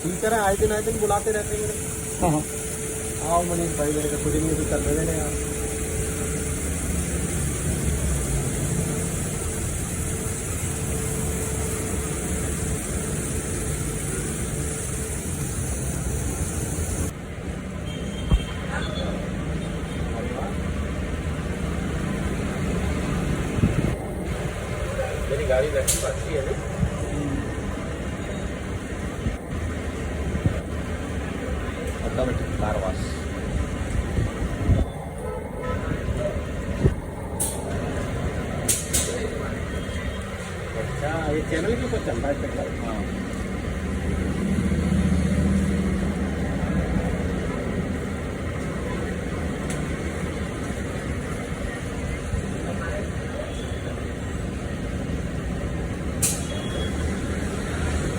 Teacher है, आए दिन बुलाते रहते हैं मेरे। हाँ हाँ आओ मनीष भाई, मेरे को कुछ नहीं है तो चल रहे हैं यार। मेरी गाड़ी रखी अच्छी है नहीं। Car wash